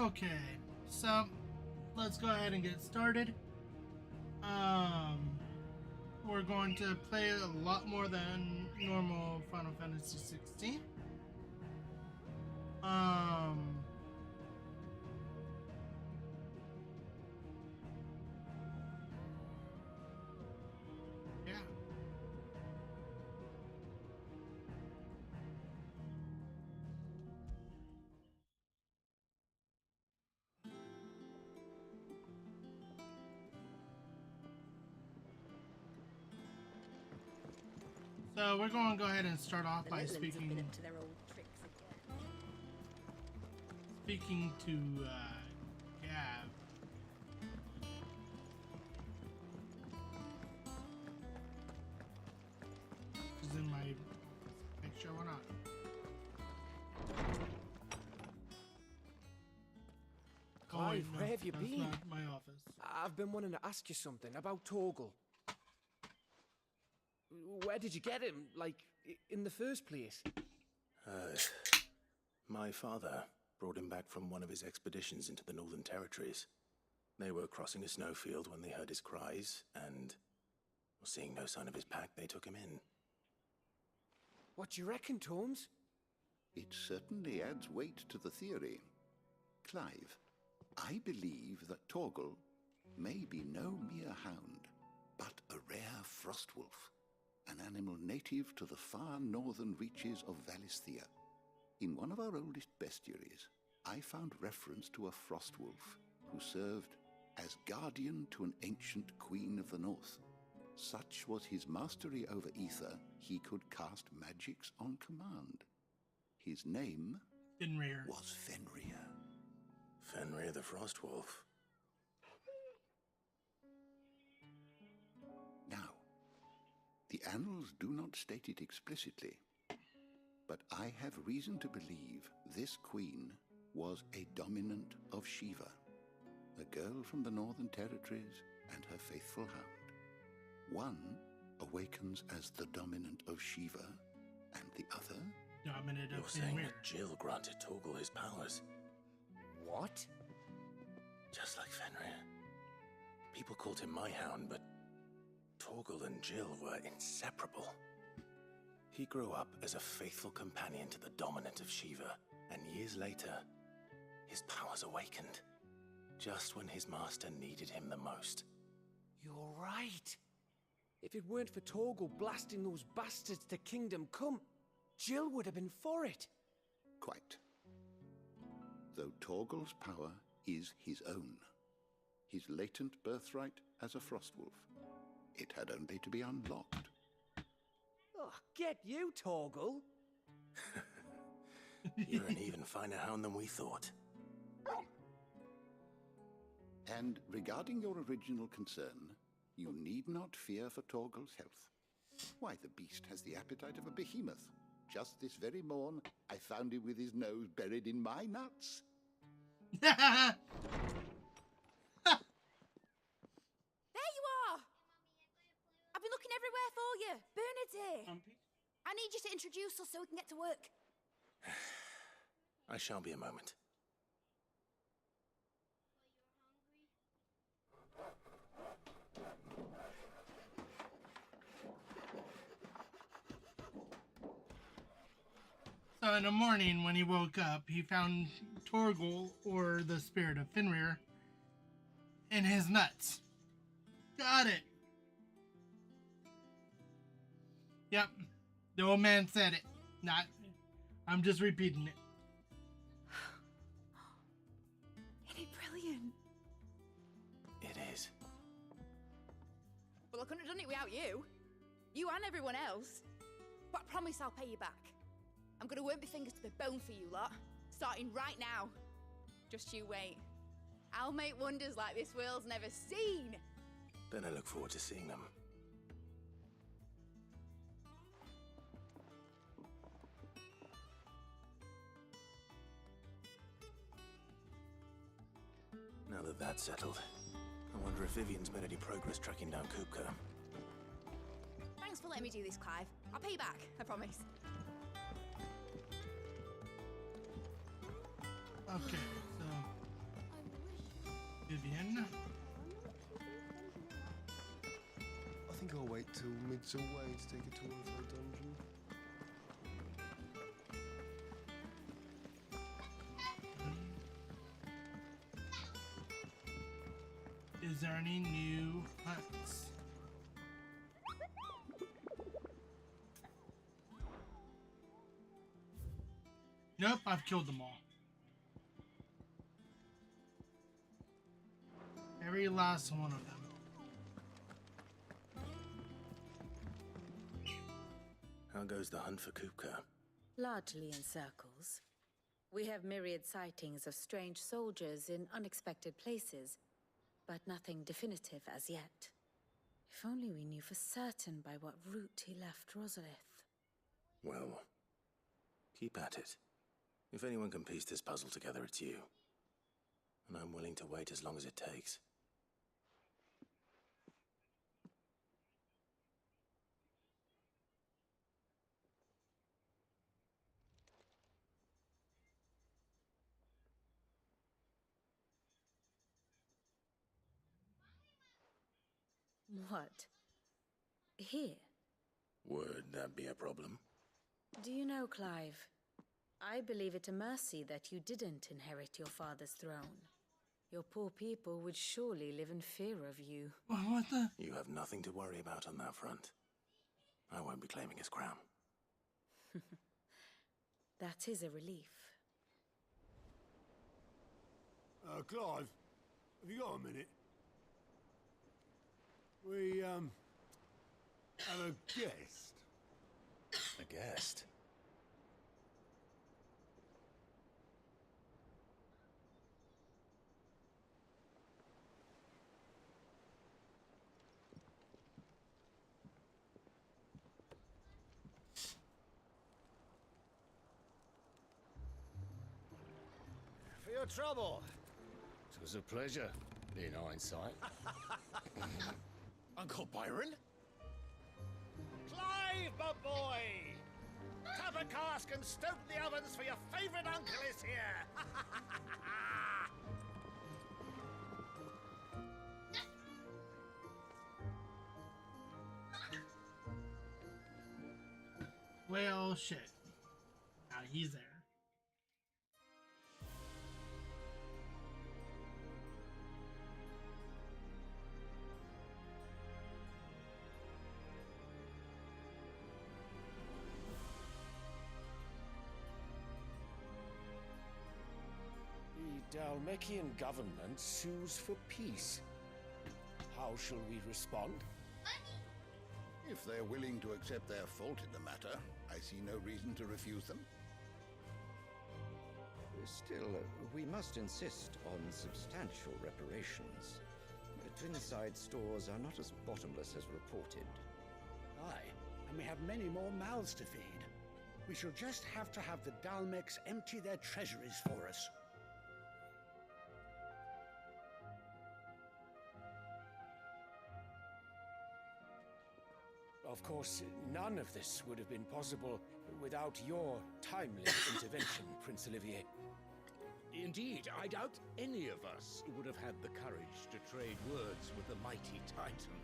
Okay, so let's go ahead and get started. Um, we're going to play a lot more than normal Final Fantasy 16. Um, yeah. So we're going to go ahead and start off The by Litlands have been speaking up to their old tricks again. to Gav. She's in my picture or not. Clive, no, where have you that's been? not my office. I've been wanting to ask you something about Torgal. Where did you get him, like, in the first place? My father brought him back from one of his expeditions into the Northern Territories. They were crossing a snowfield when they heard his cries, and seeing no sign of his pack, they took him in. What do you reckon, Torms? It certainly adds weight to the theory. Clive, I believe that Torgal may be no mere hound, but a rare frostwolf, an animal native to the far northern reaches of Valisthea. In one of our oldest bestiaries, I found reference to a frostwolf who served as guardian to an ancient queen of the north. Such was his mastery over ether, he could cast magics on command. His name Fenrir. was Fenrir. Fenrir the Frostwolf. Now, the annals do not state it explicitly, but I have reason to believe this queen was a dominant of Shiva, a girl from the Northern Territories and her faithful hound. One awakens as the dominant of Shiva, and the other... Dominant You're of saying Fenrir. that Jill granted Torgal his powers, What? just like Fenrir. People called him my hound, but Torgal and Jill were inseparable. He grew up as a faithful companion to the dominant of Shiva, and years later, his powers awakened, just when his master needed him the most. You're right. If it weren't for Torgal blasting those bastards to Kingdom Come, Jill would have been for it. Quite. Though Torgal's power is his own, his latent birthright as a frostwolf, it had only to be unlocked. Oh, get you, Torgal. You're an even finer hound than we thought. And regarding your original concern, you need not fear for Torgal's health. Why, the beast has the appetite of a behemoth. Just this very morn, I found him with his nose buried in my nuts. There you are! I've been looking everywhere for you. Bernard's here. I need you to introduce us so we can get to work. I shall be a moment. So in the morning, when he woke up, he found Torgal, or the spirit of Fenrir, in his nuts. Got it. Yep. The old man said it. Not. I'm just repeating it. Isn't it brilliant? It is. Well, I couldn't have done it without you. You and everyone else. But I promise I'll pay you back. I'm gonna work my fingers to the bone for you lot, starting right now. Just you wait. I'll make wonders like this world's never seen. Then I look forward to seeing them. Now that that's settled, I wonder if Vivian's made any progress tracking down Kupka. Thanks for letting me do this, Clive. I'll pay you back, I promise. Okay, so wait till mid's away to take a tour of her dungeon. Is there any new huts? Nope, I've killed them all. Every last one of them. How goes the hunt for Kupka? Largely in circles. We have myriad sightings of strange soldiers in unexpected places, but nothing definitive as yet. If only we knew for certain by what route he left Rosalith. Well, keep at it. If anyone can piece this puzzle together, it's you. And I'm willing to wait as long as it takes. What? Here? Would that be a problem? Do you know, Clive? I believe it a mercy that you didn't inherit your father's throne. Your poor people would surely live in fear of you. What the? You have nothing to worry about on that front. I won't be claiming his crown. That is a relief. Clive, have you got a minute? We, have a guest. A guest? For your trouble. It was a pleasure, in hindsight. Uncle Byron? Clive, my boy! Tap a cask and stoke the ovens, for your favourite uncle is here! Well, shit. Now he's there. The Dhalmekian government sues for peace. How shall we respond? If they're willing to accept their fault in the matter, I see no reason to refuse them. Still, we must insist on substantial reparations. Twinside stores are not as bottomless as reported. Aye, and we have many more mouths to feed. We shall just have to have the Dhalmeks empty their treasuries for us. Of course, none of this would have been possible without your timely intervention, Prince Olivier. Indeed, I doubt any of us would have had the courage to trade words with the mighty Titan,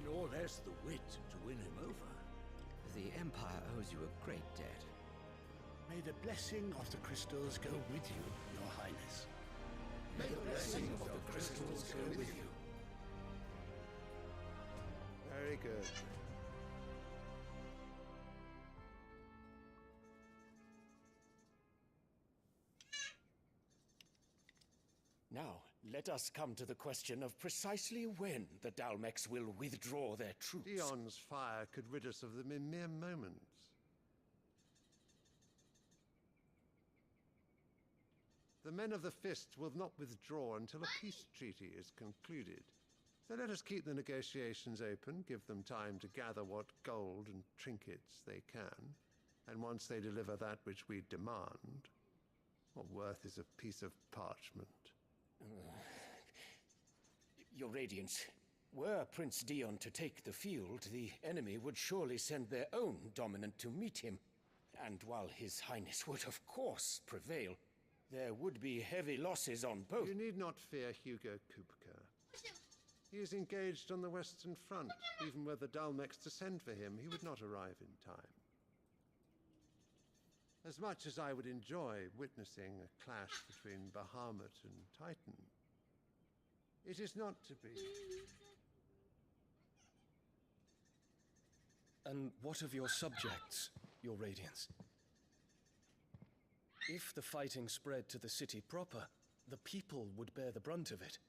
nor less the wit to win him over. The Empire owes you a great debt. May the blessing of the crystals go with you, Your Highness. May the blessing of the crystals go with you. Very good. Now, let us come to the question of precisely when the Dhalmeks will withdraw their troops. Dion's fire could rid us of them in mere moments. The men of the Fist will not withdraw until a peace treaty is concluded. So let us keep the negotiations open, give them time to gather what gold and trinkets they can, and once they deliver that which we demand, what worth is a piece of parchment? Your Radiance, were Prince Dion to take the field, the enemy would surely send their own dominant to meet him. And while His Highness would of course prevail, there would be heavy losses on both. You need not fear Hugo Kupka. He is engaged on the Western Front. Even were the Dalmex to send for him, he would not arrive in time. As much as I would enjoy witnessing a clash between Bahamut and Titan, it is not to be. And what of your subjects, Your Radiance? If the fighting spread to the city proper, the people would bear the brunt of it.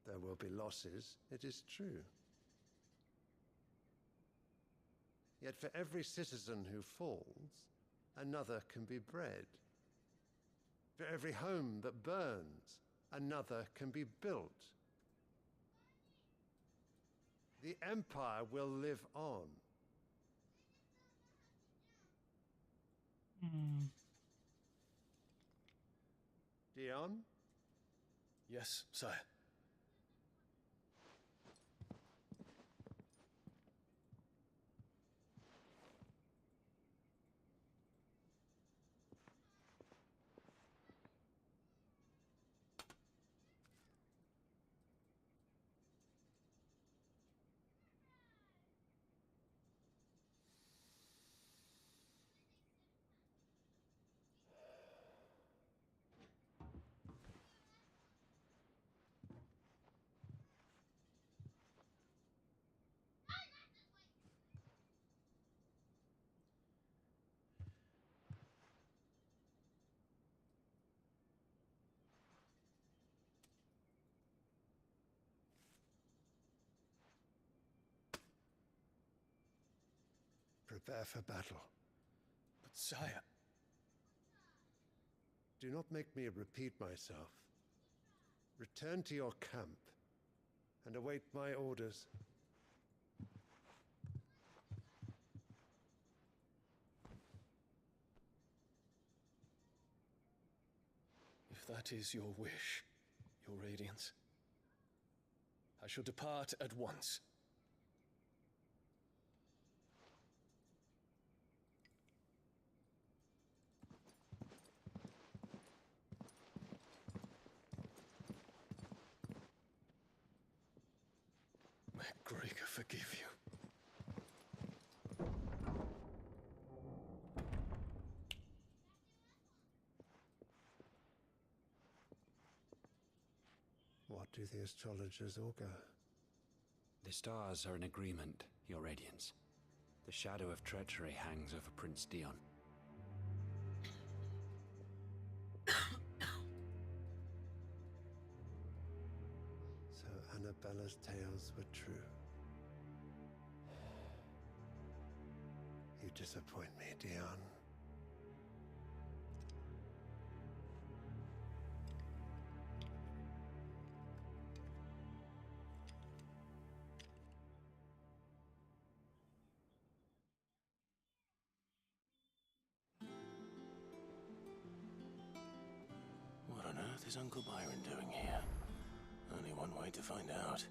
There will be losses, it is true. Yet for every citizen who falls, another can be bred. For every home that burns, another can be built. The Empire will live on. Dion? Yes, sire. Prepare for battle. But sire... Do not make me repeat myself. Return to your camp and await my orders. If that is your wish, Your Radiance, I shall depart at once. May Greagor forgive you. What do the astrologers augur? The stars are in agreement, Your Radiance. The shadow of treachery hangs over Prince Dion. So Annabella's tales were true. You disappoint me, Dion. What on earth is Uncle Byron doing here? Only one way to find out.